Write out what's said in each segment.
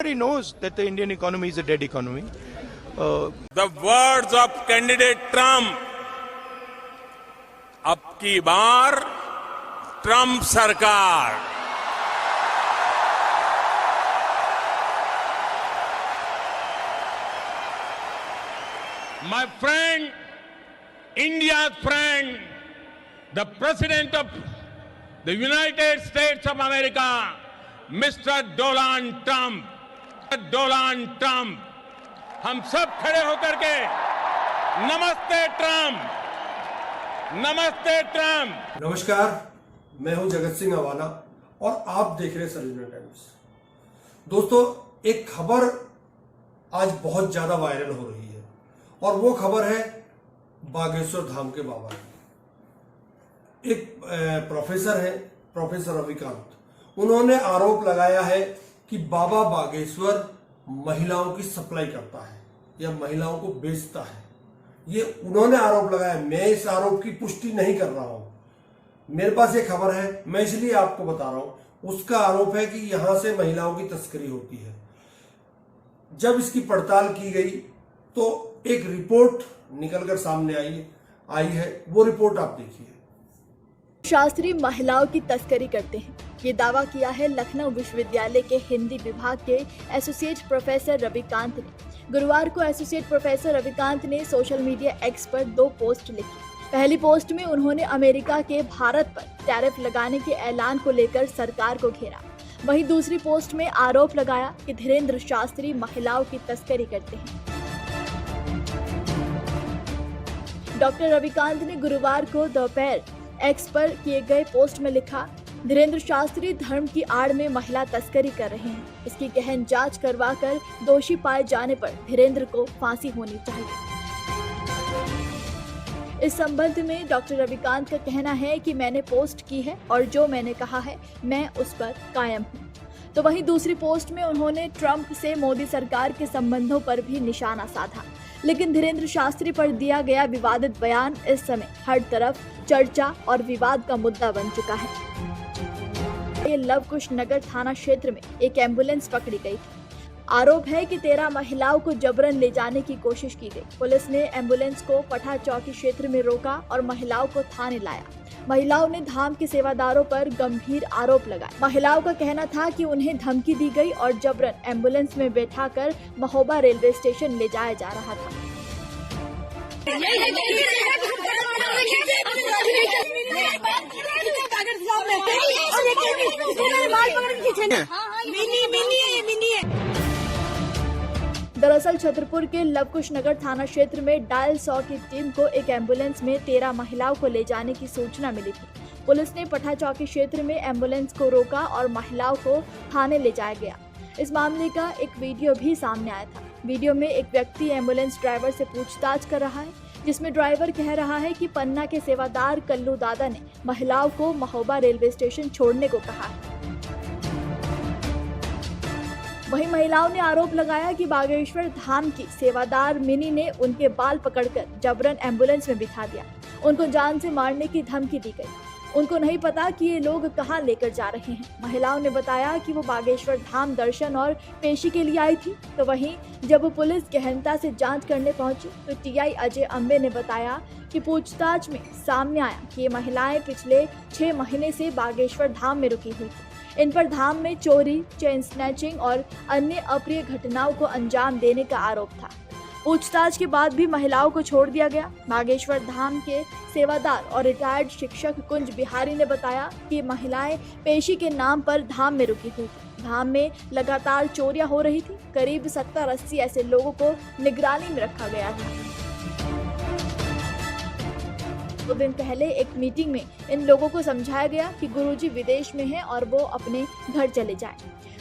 everybody knows that the Indian economy is a dead economy. The words of candidate Trump, अब की बार Trump सरकार। My friend, India's friend, the President of the United States of America, Mr. Donald Trump, हम सब खड़े होकर के नमस्ते Trump, नमस्ते ट्रम्प। नमस्कार, मैं हूं जगत सिंह अवाना और आप देख रहे हैं सर्विना टाइम्स। दोस्तों, एक खबर आज बहुत ज्यादा वायरल हो रही है और वो खबर है बागेश्वर धाम के बाबा की। एक प्रोफेसर है, प्रोफेसर रविकांत, उन्होंने आरोप लगाया है कि बाबा बागेश्वर महिलाओं की सप्लाई करता है या महिलाओं को बेचता है। ये उन्होंने आरोप लगाया, मैं इस आरोप की पुष्टि नहीं कर रहा हूं। मेरे पास ये खबर है, मैं इसलिए आपको बता रहा हूं। उसका आरोप है कि यहां से महिलाओं की तस्करी होती है। जब इसकी पड़ताल की गई तो एक रिपोर्ट निकलकर सामने आई है। वो रिपोर्ट आप देखिए। शास्त्री महिलाओं की तस्करी करते हैं, ये दावा किया है लखनऊ विश्वविद्यालय के हिंदी विभाग के एसोसिएट प्रोफेसर रविकांत ने। गुरुवार को एसोसिएट प्रोफेसर रविकांत ने सोशल मीडिया एक्स पर 2 पोस्ट लिखी। पहली पोस्ट में उन्होंने अमेरिका के भारत पर टैरिफ लगाने के ऐलान को लेकर सरकार को घेरा। वहीं दूसरी पोस्ट में आरोप लगाया कि धीरेन्द्र शास्त्री महिलाओं की तस्करी करते हैं। डॉक्टर रविकांत ने गुरुवार को दोपहर एक्स पर किए गए पोस्ट में लिखा, धीरेन्द्र शास्त्री धर्म की आड़ में महिला तस्करी कर रहे हैं। इसकी गहन जांच करवाकर दोषी पाए जाने पर धीरेन्द्र को फांसी होनी चाहिए। इस संबंध में डॉक्टर रविकांत का कहना है कि मैंने पोस्ट की है और जो मैंने कहा है मैं उस पर कायम हूँ। तो वहीं दूसरी पोस्ट में उन्होंने ट्रंप से मोदी सरकार के संबंधों पर भी निशाना साधा। लेकिन धीरेन्द्र शास्त्री पर दिया गया विवादित बयान इस समय हर तरफ चर्चा और विवाद का मुद्दा बन चुका है। ये लवकुश नगर थाना क्षेत्र में एक एम्बुलेंस पकड़ी गई थी। आरोप है कि 13 महिलाओं को जबरन ले जाने की कोशिश की गई। पुलिस ने एम्बुलेंस को पठा चौकी क्षेत्र में रोका और महिलाओं को थाने लाया। महिलाओं ने धाम के सेवादारों पर गंभीर आरोप लगाए। महिलाओं का कहना था कि उन्हें धमकी दी गई और जबरन एम्बुलेंस में बैठाकर महोबा रेलवे स्टेशन ले जाया जा रहा था। दरअसल छतरपुर के लवकुश नगर थाना क्षेत्र में डायल 100 की टीम को एक एम्बुलेंस में 13 महिलाओं को ले जाने की सूचना मिली थी। पुलिस ने पठा चौकी क्षेत्र में एम्बुलेंस को रोका और महिलाओं को थाने ले जाया गया। इस मामले का एक वीडियो भी सामने आया था। वीडियो में एक व्यक्ति एम्बुलेंस ड्राइवर से पूछताछ कर रहा है, जिसमें ड्राइवर कह रहा है कि पन्ना के सेवादार कल्लू दादा ने महिलाओं को महोबा रेलवे स्टेशन छोड़ने को कहा है। वहीं महिलाओं ने आरोप लगाया कि बागेश्वर धाम की सेवादार मिनी ने उनके बाल पकड़कर जबरन एम्बुलेंस में बिठा दिया। उनको जान से मारने की धमकी दी गई। उनको नहीं पता कि ये लोग कहां लेकर जा रहे हैं। महिलाओं ने बताया कि वो बागेश्वर धाम दर्शन और पेशी के लिए आई थी। तो वहीं जब पुलिस गहनता से जांच करने पहुंची तो टीआई अजय अम्बे ने बताया कि पूछताछ में सामने आया कि ये महिलाएं पिछले 6 महीने से बागेश्वर धाम में रुकी हुई थी। इन पर धाम में चोरी, चेन स्नैचिंग और अन्य अप्रिय घटनाओं को अंजाम देने का आरोप था। पूछताछ के बाद भी महिलाओं को छोड़ दिया गया। बागेश्वर धाम के सेवादार और रिटायर्ड शिक्षक कुंज बिहारी ने बताया कि महिलाएं पेशी के नाम पर धाम में रुकी हुई थी। धाम में लगातार चोरियां हो रही थी। करीब 70-80 ऐसे लोगों को निगरानी में रखा गया था। 2 दिन पहले एक मीटिंग में इन लोगों को समझाया गया कि गुरुजी विदेश में हैं और वो अपने घर चले जाएं।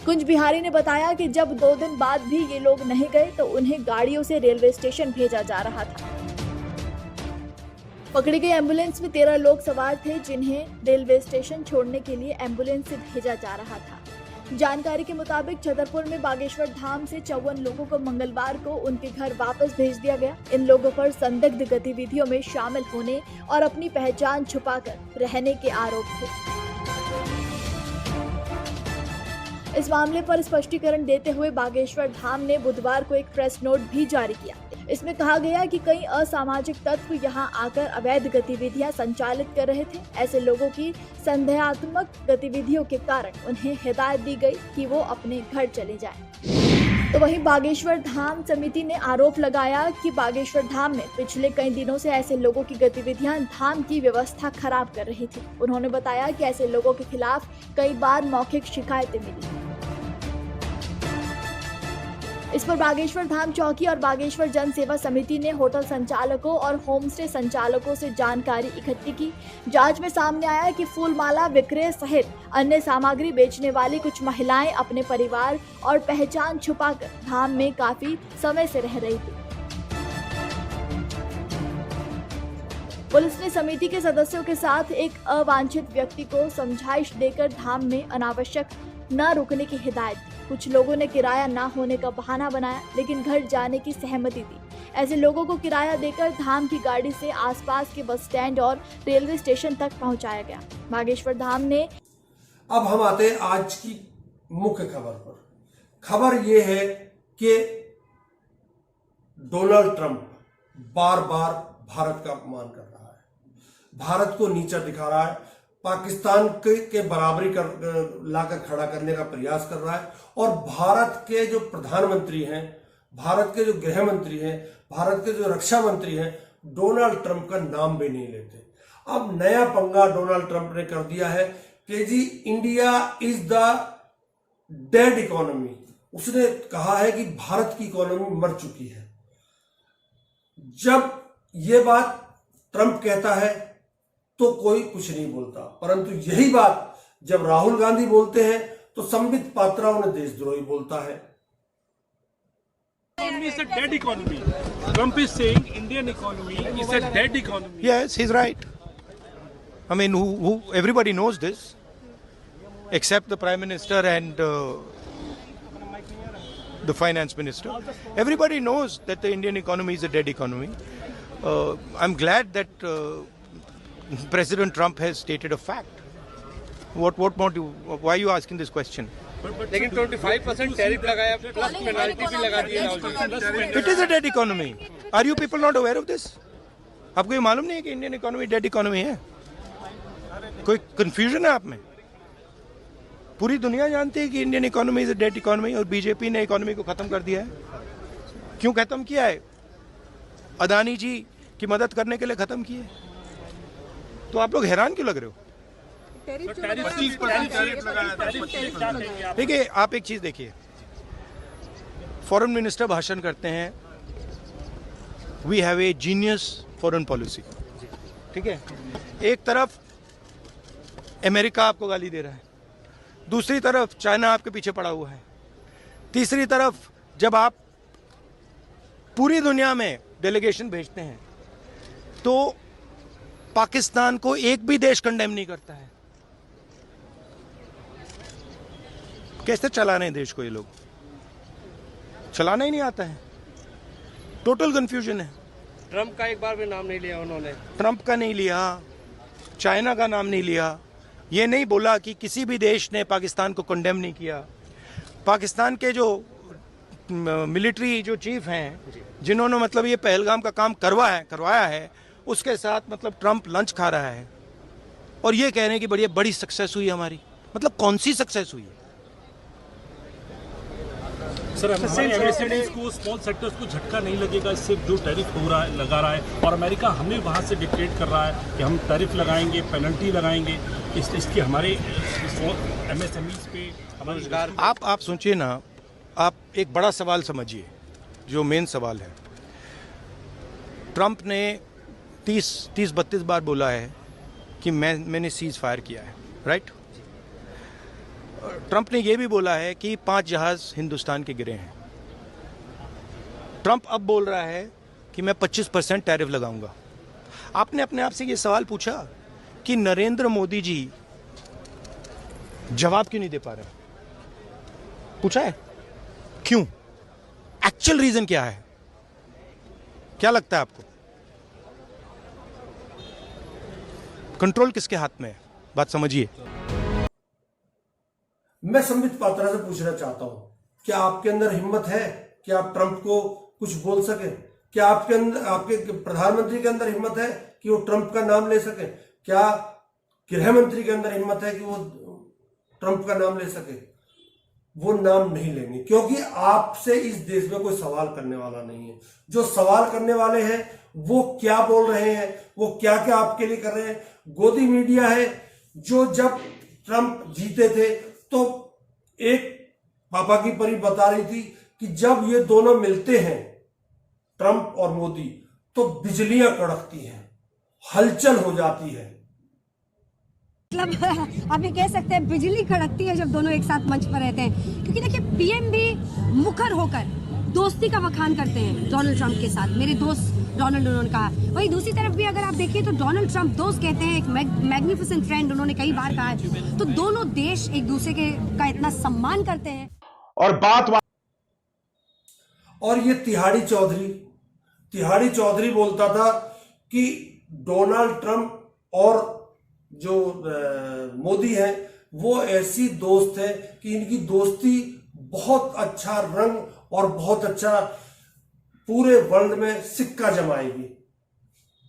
कुंज बिहारी ने बताया कि जब 2 दिन बाद भी ये लोग नहीं गए तो उन्हें गाड़ियों से रेलवे स्टेशन भेजा जा रहा था। पकड़ी गई एम्बुलेंस में 13 लोग सवार थे, जिन्हें रेलवे स्टेशन छोड़ने के लिए एम्बुलेंस से भेजा जा रहा था। जानकारी के मुताबिक छतरपुर में बागेश्वर धाम से 54 लोगों को मंगलवार को उनके घर वापस भेज दिया गया। इन लोगों पर संदिग्ध गतिविधियों में शामिल होने और अपनी पहचान छुपाकर रहने के आरोप थे। इस मामले पर स्पष्टीकरण देते हुए बागेश्वर धाम ने बुधवार को एक प्रेस नोट भी जारी किया। इसमें कहा गया कि कई असामाजिक तत्व यहां आकर अवैध गतिविधियां संचालित कर रहे थे। ऐसे लोगों की संदेहात्मक गतिविधियों के कारण उन्हें हिदायत दी गई कि वो अपने घर चले जाएं। तो वहीं बागेश्वर धाम समिति ने आरोप लगाया कि बागेश्वर धाम में पिछले कई दिनों से ऐसे लोगों की गतिविधियां धाम की व्यवस्था खराब कर रही थी। उन्होंने बताया कि ऐसे लोगों के खिलाफ कई बार मौखिक शिकायतें मिली। इस पर बागेश्वर धाम चौकी और बागेश्वर जन सेवा समिति ने होटल संचालकों और होमस्टे संचालकों से जानकारी इकट्ठी की। जांच में सामने आया कि फूलमाला विक्रय सहित अन्य सामग्री बेचने वाली कुछ महिलाएं अपने परिवार और पहचान छुपाकर धाम में काफी समय से रह रही थी। पुलिस ने समिति के सदस्यों के साथ एक अवांछित व्यक्ति को समझाइश देकर धाम में अनावश्यक न रुकने की हिदायत दी। कुछ लोगों ने किराया ना होने का बहाना बनाया, लेकिन घर जाने की सहमति दी। ऐसे लोगों को किराया देकर धाम की गाड़ी से आसपास के बस स्टैंड और रेलवे स्टेशन तक पहुंचाया गया। बागेश्वर धाम ने अब हम आते हैं आज की मुख्य खबर पर। खबर यह है कि डोनाल्ड ट्रंप बार बार भारत का अपमान कर रहा है, भारत को नीचा दिखा रहा है, पाकिस्तान के बराबरी लाकर खड़ा करने का प्रयास कर रहा है और भारत के जो प्रधानमंत्री हैं, भारत के जो गृह मंत्री हैं, भारत के जो रक्षा मंत्री हैं, डोनाल्ड ट्रंप का नाम भी नहीं लेते। अब नया पंगा डोनाल्ड ट्रंप ने कर दिया है कि जी India is the dead economy. उसने कहा है कि भारत की इकोनॉमी मर चुकी है। जब यह बात ट्रंप कहता है तो कोई कुछ नहीं बोलता, परंतु यही बात जब राहुल गांधी बोलते हैं तो संबित पात्रा उन्हें देशद्रोही बोलता है। Economy is a dead economy. Trump is saying Indian economy is a dead economy. Yes, he's right. I mean, everybody knows this, except the Prime Minister and the Finance Minister. Everybody knows that the Indian economy is a dead economy. I'm glad that President Trump has stated a fact. What more do you, why are you asking this question? लेकिन 25% tariff लगाया plus penalty भी लगा दी है। It is a dead economy. Are you people not aware of this? आपको ये मालूम नहीं है कि इंडियन इकोनॉमी डेड इकोनॉमी है? कोई कंफ्यूजन है आप में? पूरी दुनिया जानती है कि Indian economy is a dead economy और बीजेपी ने इकोनॉमी को खत्म कर दिया है। क्यों खत्म किया है? अदानी जी की मदद करने के लिए खत्म किए। तो आप लोग हैरान क्यों लग रहे हो? देखिए, आप एक चीज देखिए, फॉरेन मिनिस्टर भाषण करते हैं, we have a genius foreign policy, ठीक है। एक तरफ अमेरिका आपको गाली दे रहा है, दूसरी तरफ चाइना आपके पीछे पड़ा हुआ है, तीसरी तरफ जब आप पूरी दुनिया में डेलीगेशन भेजते हैं तो पाकिस्तान को एक भी देश कंडेम नहीं करता है। कैसे चलाने हैं देश को? ये लोग चलाना ही नहीं आता है। टोटल कंफ्यूजन है। ट्रंप का एक बार भी नाम नहीं लिया उन्होंने। ट्रंप का नहीं लिया, चाइना का नाम नहीं लिया, ये नहीं बोला कि किसी भी देश ने पाकिस्तान को कंडेम नहीं किया। पाकिस्तान के जो मिलिट्री जो चीफ हैं, जिन्होंने मतलब ये पहलगाम का काम करवाया है, उसके साथ मतलब ट्रंप लंच खा रहा है और ये कह रहे हैं कि बड़ी सक्सेस हुई हमारी। मतलब कौन सी सक्सेस हुई है? सर, हमारे एमएसएमईज को, स्मॉल सेक्टर्स को झटका नहीं लगेगा इससे जो टैरिफ लगा रहा है, और अमेरिका हमें वहाँ से डिक्टेट कर रहा है कि हम टैरिफ लगाएंगे, पेनल्टी लगाएंगे, इसकी हमारे एमएसएमईज पे हमारे रोजगार। आप सोचिए ना, आप एक बड़ा सवाल समझिए जो मेन सवाल है। ट्रंप ने 30-32 बार बोला है कि मैंने सीज फायर किया है, राइट। ट्रंप ने यह भी बोला है कि 5 जहाज हिंदुस्तान के गिरे हैं। ट्रंप अब बोल रहा है कि मैं 25% टैरिफ लगाऊंगा। आपने अपने आप से ये सवाल पूछा कि नरेंद्र मोदी जी जवाब क्यों नहीं दे पा रहे? पूछा है क्यों? एक्चुअल रीजन क्या है? क्या लगता है आपको? कंट्रोल किसके हाथ में है? बात समझिए। मैं संबित पात्रा से पूछना चाहता हूं, क्या आपके अंदर हिम्मत है कि आप ट्रंप को कुछ बोल सके? क्या आपके अंदर, आपके प्रधानमंत्री के अंदर हिम्मत है कि वो ट्रंप का नाम ले सके? क्या गृह मंत्री के अंदर हिम्मत है कि वो ट्रंप का नाम ले सके? वो नाम नहीं लेंगे, क्योंकि आपसे इस देश में कोई सवाल करने वाला नहीं है। जो सवाल करने वाले हैं वो क्या बोल रहे हैं, वो क्या क्या आपके लिए कर रहे हैं। गोदी मीडिया है जो जब ट्रंप जीते थे तो एक पापा की परी बता रही थी कि जब ये दोनों मिलते हैं ट्रंप और मोदी तो बिजलियां कड़कती हैं, हलचल हो जाती है। मतलब आप ये कह सकते हैं बिजली कड़कती है जब दोनों एक साथ मंच पर रहते हैं, क्योंकि देखिए पीएम भी मुखर होकर दोस्ती का बखान करते हैं डोनाल्ड ट्रंप के साथ। मेरे दोस्त डोनाल्ड, उन्होंने कहा। वहीं दूसरी तरफ भी अगर आप देखिए तो डोनाल्ड ट्रंप दोस्त कहते हैं, एक मैग्निफिसेंट फ्रेंड उन्होंने कई बार कहा है। तो दोनों देश एक दूसरे का इतना सम्मान करते हैं। और ये तिहाड़ी चौधरी बोलता था कि डोनाल्ड ट्रंप और जो मोदी है वो ऐसी दोस्त है कि इनकी दोस्ती बहुत अच्छा रंग और बहुत अच्छा पूरे वर्ल्ड में सिक्का जमाएगी।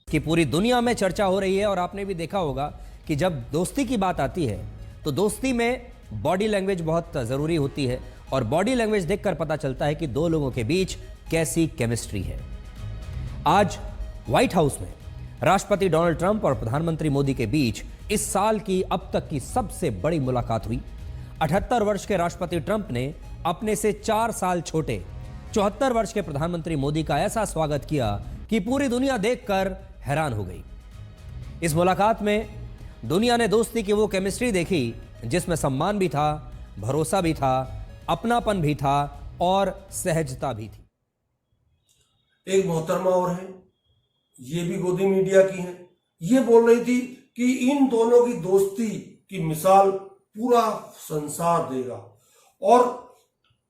कि पूरी दुनिया में चर्चा हो रही है और आपने भी देखा होगा कि जब दोस्ती की बात आती है तो दोस्ती में बॉडी लैंग्वेज बहुत ज़रूरी होती है और बॉडी लैंग्वेज देखकर पता चलता है कि दो लोगों के बीच कैसी केमिस्ट्री है। आज व्हाइट हाउस में राष्ट्रपति डोनाल्ड ट्रंप और प्रधानमंत्री मोदी के बीच इस साल की अब तक की सबसे बड़ी मुलाकात हुई। 78 वर्ष के राष्ट्रपति ट्रंप ने अपने से 4 साल छोटे 74 वर्ष के प्रधानमंत्री मोदी का ऐसा स्वागत किया कि पूरी दुनिया देखकर हैरान हो गई। इस मुलाकात में दुनिया ने दोस्ती की वो केमिस्ट्री देखी जिसमें सम्मान भी था, भरोसा भी था, अपनापन भी था और सहजता भी थी। एक मोहतरमा और है, ये भी गोदी मीडिया की हैं, ये बोल रही थी कि इन दोनों की दोस्ती की मिसाल पूरा संसार देगा और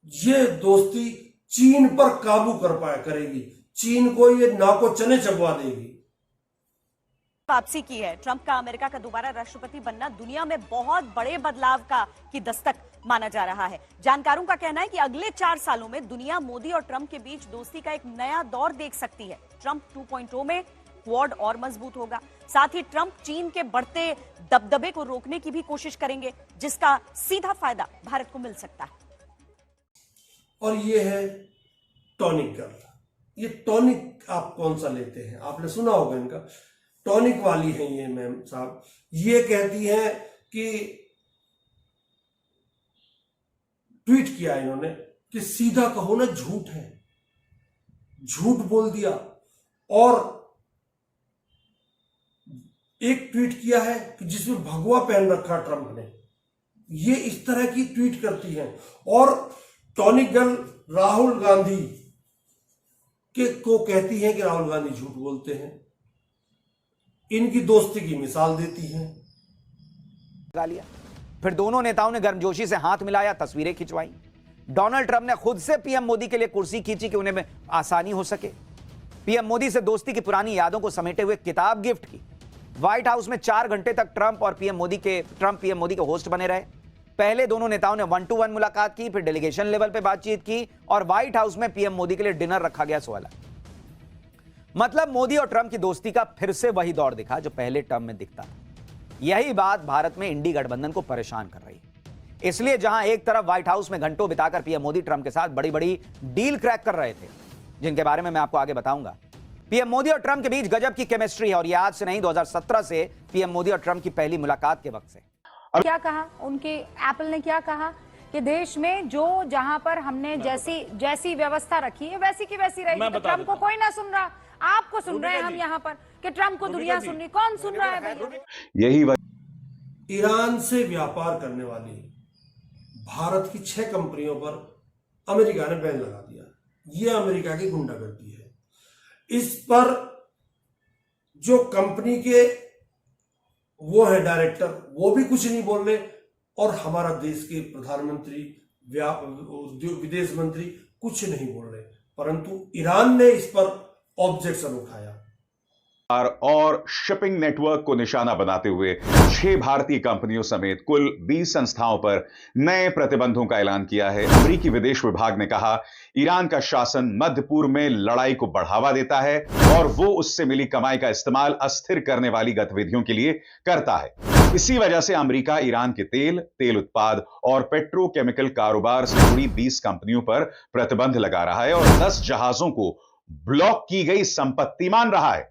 ये दोस्ती चीन पर काबू करेगी, चीन को ये नाको चने चबवा देगी। वापसी की है। ट्रंप का अमेरिका का दोबारा राष्ट्रपति बनना दुनिया में बहुत बड़े बदलाव की दस्तक माना जा रहा है। जानकारों का कहना है कि अगले 4 सालों में दुनिया मोदी और ट्रंप के बीच दोस्ती का एक नया दौर देख सकती है। ट्रंप 2.0 में क्वाड और मजबूत होगा। साथ ही ट्रंप चीन के बढ़ते दबदबे को रोकने की भी कोशिश करेंगे, जिसका सीधा फायदा भारत को मिल सकता है। और ये है टॉनिक गर्ल। ये टॉनिक आप कौन सा लेते हैं? आपने सुना होगा इनका, टॉनिक वाली है ये मैम साहब। ये कहती हैं कि ट्वीट किया इन्होंने कि सीधा कहो ना झूठ है, झूठ बोल दिया। और एक ट्वीट किया है कि जिसमें भगवा पहन रखा ट्रंप ने। ये इस तरह की ट्वीट करती हैं। और टॉनिक गर्ल राहुल गांधी को कहती हैं कि राहुल गांधी झूठ बोलते हैं। इनकी दोस्ती की मिसाल देती हैं। लिया, फिर दोनों नेताओं ने गर्मजोशी से हाथ मिलाया, तस्वीरें खिंचवाई। डोनाल्ड ट्रंप ने खुद से पीएम मोदी के लिए कुर्सी खींची कि उन्हें आसानी हो सके। पीएम मोदी से दोस्ती की पुरानी यादों को समेटे हुए किताब गिफ्ट की। व्हाइट हाउस में 4 घंटे तक ट्रंप पीएम मोदी के होस्ट बने रहे। पहले दोनों नेताओं ने 1-to-1 मुलाकात की, फिर डेलीगेशन लेवल पे बातचीत की और व्हाइट हाउस में पीएम मोदी के लिए डिनर रखा गया 16। मतलब मोदी और ट्रंप की दोस्ती का फिर से वही दौर दिखा जो पहले टर्म में दिखता था। यही बात भारत में इंडी गठबंधन को परेशान कर रही है। इसलिए जहां एक तरफ व्हाइट हाउस में घंटों बिताकर पीएम मोदी ट्रंप के साथ बड़ी बड़ी डील क्रैक कर रहे थे, जिनके बारे में मैं आपको आगे बताऊंगा। पीएम मोदी और ट्रंप के बीच गजब की केमिस्ट्री है और यह आज से नहीं, 2017 से पीएम मोदी और ट्रंप की पहली मुलाकात के वक्त से। क्या कहा उनके एप्पल ने, क्या कहा कि देश में जो जहां पर हमने जैसी व्यवस्था रखी है वैसी की वैसी रहेगी। तो ट्रंप को कोई ना सुन रहा, आपको सुन रहे हैं हम यहाँ पर कि ट्रंप को दुनिया सुन रही। कौन सुन रहा है भैया? यही ईरान से व्यापार करने वाली भारत की 6 कंपनियों पर अमेरिका ने बैन लगा दिया। यह अमेरिका की गुंडागर्दी है। इस पर जो कंपनी के वो है डायरेक्टर, वो भी कुछ नहीं बोल रहे और हमारा देश के प्रधानमंत्री, विदेश मंत्री कुछ नहीं बोल रहे। परंतु ईरान ने इस पर ऑब्जेक्शन उठाया। और शिपिंग नेटवर्क को निशाना बनाते हुए 6 भारतीय कंपनियों समेत कुल 20 संस्थाओं पर नए प्रतिबंधों का ऐलान किया है। अमेरिकी विदेश विभाग ने कहा, ईरान का शासन मध्य पूर्व में लड़ाई को बढ़ावा देता है और वो उससे मिली कमाई का इस्तेमाल अस्थिर करने वाली गतिविधियों के लिए करता है। इसी वजह से अमेरिका ईरान के तेल उत्पाद और पेट्रोकेमिकल कारोबार से जुड़ी 20 कंपनियों पर प्रतिबंध लगा रहा है और 10 जहाजों को ब्लॉक की गई संपत्ति मान रहा है।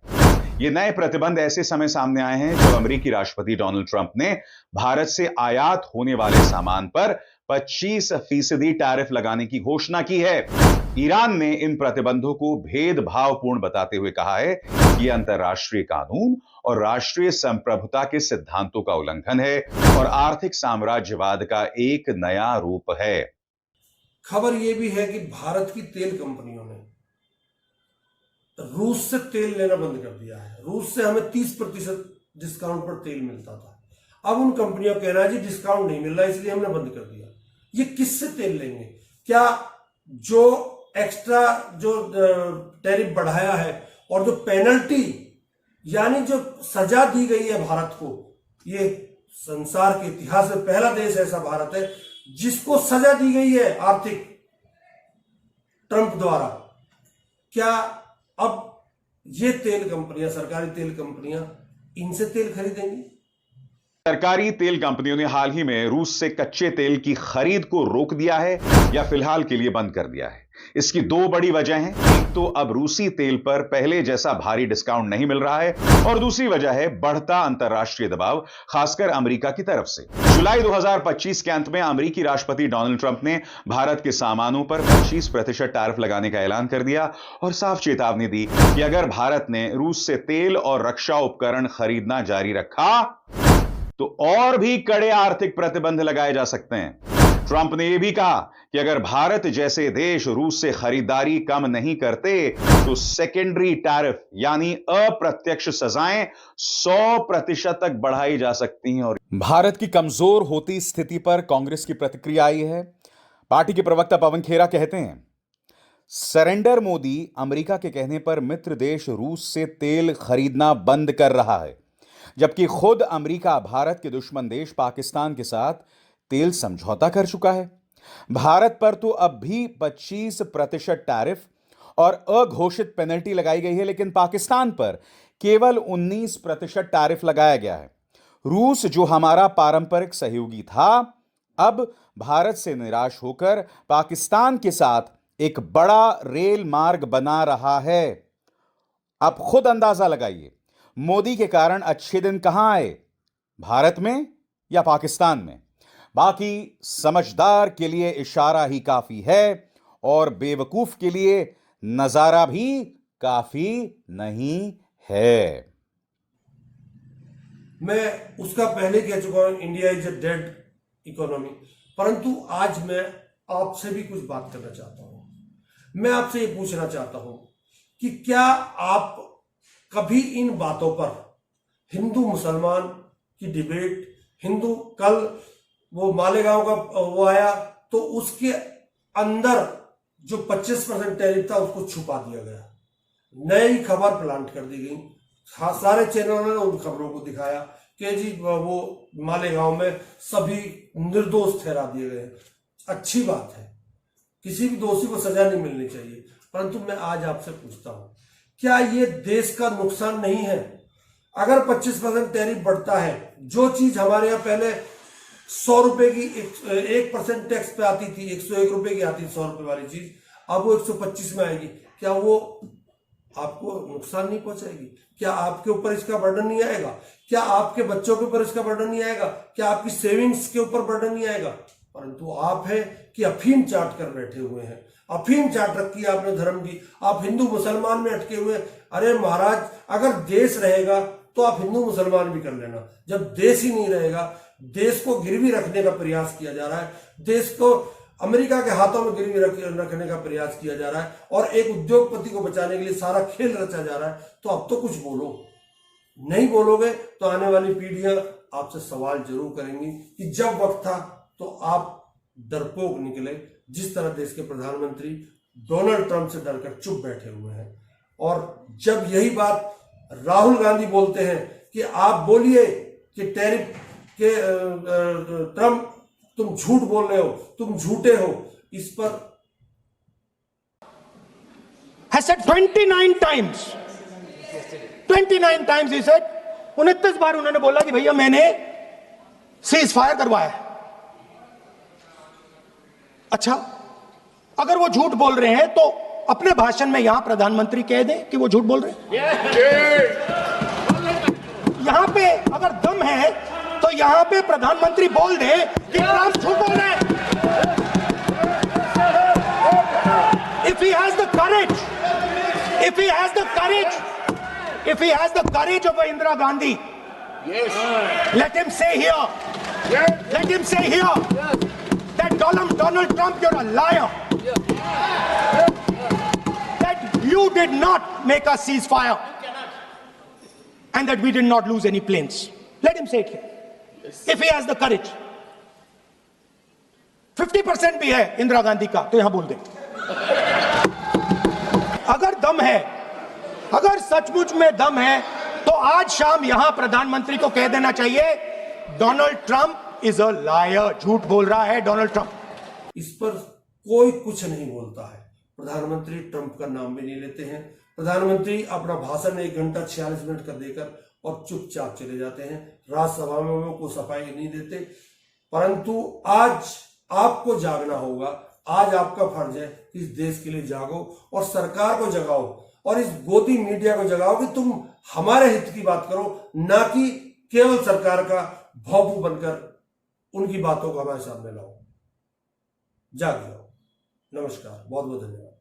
ये नए प्रतिबंध ऐसे समय सामने आए हैं जब अमेरिकी राष्ट्रपति डोनाल्ड ट्रंप ने भारत से आयात होने वाले सामान पर 25% टैरिफ लगाने की घोषणा की है। ईरान ने इन प्रतिबंधों को भेदभावपूर्ण बताते हुए कहा है कि यह अंतर्राष्ट्रीय कानून और राष्ट्रीय संप्रभुता के सिद्धांतों का उल्लंघन है और आर्थिक साम्राज्यवाद का एक नया रूप है। खबर यह भी है कि भारत की तेल कंपनियों ने रूस से तेल लेना बंद कर दिया है। रूस से हमें 30% डिस्काउंट पर तेल मिलता था। अब उन कंपनियों का कहना है जी डिस्काउंट नहीं मिल रहा इसलिए हमने बंद कर दिया। ये किससे तेल लेंगे? क्या जो एक्स्ट्रा जो टैरिफ बढ़ाया है और जो पेनल्टी यानी जो सजा दी गई है भारत को, ये संसार के इतिहास में पहला देश ऐसा भारत है जिसको सजा दी गई है आर्थिक ट्रंप द्वारा। क्या अब ये तेल कंपनियां, सरकारी तेल कंपनियां इनसे तेल खरीदेंगी? सरकारी तेल कंपनियों ने हाल ही में रूस से कच्चे तेल की खरीद को रोक दिया है या फिलहाल के लिए बंद कर दिया है। इसकी 2 बड़ी वजह हैं। एक तो अब रूसी तेल पर पहले जैसा भारी डिस्काउंट नहीं मिल रहा है और दूसरी वजह है बढ़ता अंतर्राष्ट्रीय दबाव, खासकर अमेरिका की तरफ से। जुलाई 2025 के अंत में अमेरिकी राष्ट्रपति डोनाल्ड ट्रंप ने भारत के सामानों पर 25% टैरिफ लगाने का ऐलान कर दिया और साफ चेतावनी दी कि अगर भारत ने रूस से तेल और रक्षा उपकरण खरीदना जारी रखा तो और भी कड़े आर्थिक प्रतिबंध लगाए जा सकते हैं। ट्रंप ने यह भी कहा कि अगर भारत जैसे देश रूस से खरीदारी कम नहीं करते तो सेकेंडरी टैरिफ यानी अप्रत्यक्ष सजाएं 100% तक बढ़ाई जा सकती हैं। और भारत की कमजोर होती स्थिति पर कांग्रेस की प्रतिक्रिया आई है। पार्टी के प्रवक्ता पवन खेरा कहते हैं, सरेंडर मोदी अमेरिका के कहने पर मित्र देश रूस से तेल खरीदना बंद कर रहा है, जबकि खुद अमेरिका भारत के दुश्मन देश पाकिस्तान के साथ तेल समझौता कर चुका है। भारत पर तो अब भी 25% टैरिफ और अघोषित पेनल्टी लगाई गई है, लेकिन पाकिस्तान पर केवल 19% टैरिफ लगाया गया है। रूस जो हमारा पारंपरिक सहयोगी था, अब भारत से निराश होकर पाकिस्तान के साथ एक बड़ा रेल मार्ग बना रहा है। अब खुद अंदाजा लगाइए, मोदी के कारण अच्छे दिन कहां आए, भारत में या पाकिस्तान में? बाकी समझदार के लिए इशारा ही काफी है और बेवकूफ के लिए नजारा भी काफी नहीं है। मैं उसका पहले कह चुका हूं, India is a dead economy, परंतु आज मैं आपसे भी कुछ बात करना चाहता हूं। मैं आपसे ये पूछना चाहता हूं कि क्या आप कभी इन बातों पर, हिंदू मुसलमान की डिबेट, हिंदू कल वो मालेगांव का वो आया तो उसके अंदर जो 25% टैरिफ था उसको छुपा दिया गया, नई खबर प्लांट कर दी गई। सारे चैनलों ने उन खबरों को दिखाया कि जी वो मालेगांव में सभी निर्दोष ठहरा दिए गए। अच्छी बात है, किसी भी दोषी को सजा नहीं मिलनी चाहिए, परंतु मैं आज आपसे पूछता हूं, क्या ये देश का नुकसान नहीं है? अगर 25% टैरिफ बढ़ता है, जो चीज हमारे यहाँ पहले 100 रुपए की 1% टैक्स पे आती थी, 101 रुपए की आती थी 100 रुपए वाली चीज, अब वो 125 में आएगी, क्या वो आपको नुकसान नहीं पहुंचाएगी? क्या आपके ऊपर इसका बर्डन नहीं आएगा? क्या आपके बच्चों के ऊपर इसका बर्डन नहीं आएगा? क्या आपकी सेविंग्स के ऊपर बर्डन नहीं आएगा? परंतु आप है कि अफीम चाट कर बैठे हुए हैं, अफीम चाट रखी है आपने धर्म की, आप हिंदू मुसलमान में अटके हुए। अरे महाराज, अगर देश रहेगा तो आप हिंदू मुसलमान भी कर लेना। जब देश ही नहीं रहेगा, देश को गिरवी रखने का प्रयास किया जा रहा है, देश को अमेरिका के हाथों में गिरवी रखने का प्रयास किया जा रहा है और एक उद्योगपति को बचाने के लिए सारा खेल रचा जा रहा है, तो अब तो कुछ बोलो। नहीं बोलोगे तो आने वाली पीढ़ियां आपसे सवाल जरूर करेंगी कि जब वक्त था तो आप डरपोक निकले, जिस तरह देश के प्रधानमंत्री डोनाल्ड ट्रंप से डरकर चुप बैठे हुए हैं। और जब यही बात राहुल गांधी बोलते हैं कि आप बोलिए कि टैरिफ के ट्रम्प तुम झूठ बोल रहे हो, तुम झूठे हो। इस पर has said 29 times 29 times he said 29 बार उन्होंने बोला कि भैया मैंने सीज फायर करवाया। अच्छा, अगर वो झूठ बोल रहे हैं तो अपने भाषण में यहां प्रधानमंत्री कह दें कि वो झूठ बोल रहे हैं। यहां पे अगर दम है तो यहां पे प्रधानमंत्री बोल दे कि ट्रंप झूठ बोल रहे हैं। If he has the courage, if he has the courage of Indira Gandhi, let him say here that Donald Trump, you're a liar. That you did not make a ceasefire and that we did not lose any planes. Let him say it here. If he has the courage. 50% भी है इंदिरा गांधी का, तो यहां बोल दे। अगर दम है, अगर सचमुच में दम है, तो आज शाम यहां प्रधानमंत्री को कह देना चाहिए Donald Trump is a liar, झूठ बोल रहा है डोनाल्ड ट्रंप। इस पर कोई कुछ नहीं बोलता है। प्रधानमंत्री ट्रंप का नाम भी नहीं लेते हैं। प्रधानमंत्री अपना भाषण 1 घंटा 46 मिनट का देकर और चुपचाप चले जाते हैं। राज्यसभा में वो कोई सफाई नहीं देते। परंतु आज आपको जागना होगा। आज आपका फर्ज है कि इस देश के लिए जागो और सरकार को जगाओ और इस गोदी मीडिया को जगाओ कि तुम हमारे हित की बात करो, ना कि केवल सरकार का भौंकू बनकर उनकी बातों को हमारे सामने लाओ। जाग जाओ। नमस्कार, बहुत बहुत धन्यवाद।